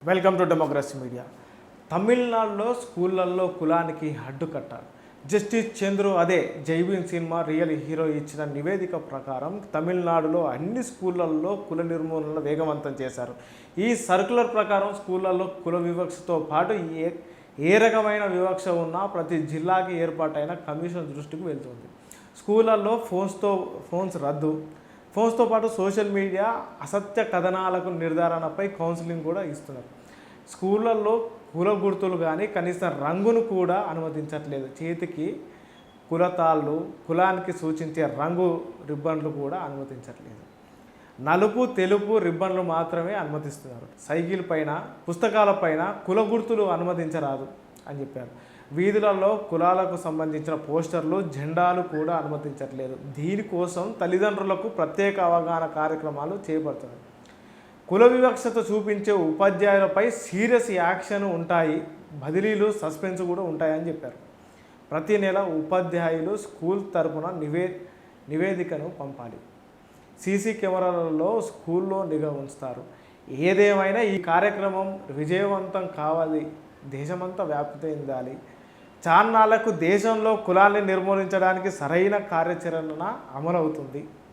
Welcome to democracy media. తమిళనాడులో స్కూళ్ళల్లో కులానికి అడ్డుకట్ట. జస్టిస్ చంద్రు అదే జైభీమ్ సినిమా రియల్ హీరో ఇచ్చిన నివేదిక ప్రకారం తమిళనాడులో అన్ని స్కూళ్ళల్లో కుల నిర్మూలన వేగవంతం చేశారు. ఈ సర్క్యులర్ ప్రకారం స్కూళ్ళల్లో కుల వివక్షతో పాటు ఏ రకమైన వివక్ష ఉన్నా ప్రతి జిల్లాకి ఏర్పాటైన కమిషన్ దృష్టికి వెళ్తుంది. స్కూళ్ళల్లో ఫోన్స్ రద్దు, ఫోన్స్తో పాటు సోషల్ మీడియా అసత్య కథనాలకు నిర్ధారణపై కౌన్సిలింగ్ కూడా ఇస్తున్నారు. స్కూళ్ళల్లో కుల గుర్తులు కానీ కనీసం రంగును కూడా అనుమతించట్లేదు. చేతికి కులతాళ్ళు, కులానికి సూచించే రంగు రిబ్బన్లు కూడా అనుమతించట్లేదు. నలుపు తెలుపు రిబ్బన్లు మాత్రమే అనుమతిస్తున్నారు. సైకిల్ పైన పుస్తకాలపైన కుల గుర్తులు అనుమతించరాదు అని చెప్పారు. వీధులలో కులాలకు సంబంధించిన పోస్టర్లు జెండాలు కూడా అనుమతించట్లేదు. దీనికోసం తల్లిదండ్రులకు ప్రత్యేక అవగాహన కార్యక్రమాలు చేపడుతున్నారు. కుల వివక్షత చూపించే ఉపాధ్యాయులపై సీరియస్ యాక్షన్ ఉంటాయి, బదిలీలు సస్పెన్స్ కూడా ఉంటాయని చెప్పారు. ప్రతి నెల ఉపాధ్యాయులు స్కూల్ తరపున నివేదికను పంపాలి. సీసీ కెమెరాలలో స్కూల్లో నిఘా ఉంచుతారు. ఏదేమైనా ఈ కార్యక్రమం విజయవంతం కావాలి, దేశమంతా వ్యాప్తి చెందాలి. చాన్నాళ్లకు దేశంలో కులాన్ని నిర్మూలించడానికి సరైన కార్యాచరణ అమలవుతుంది.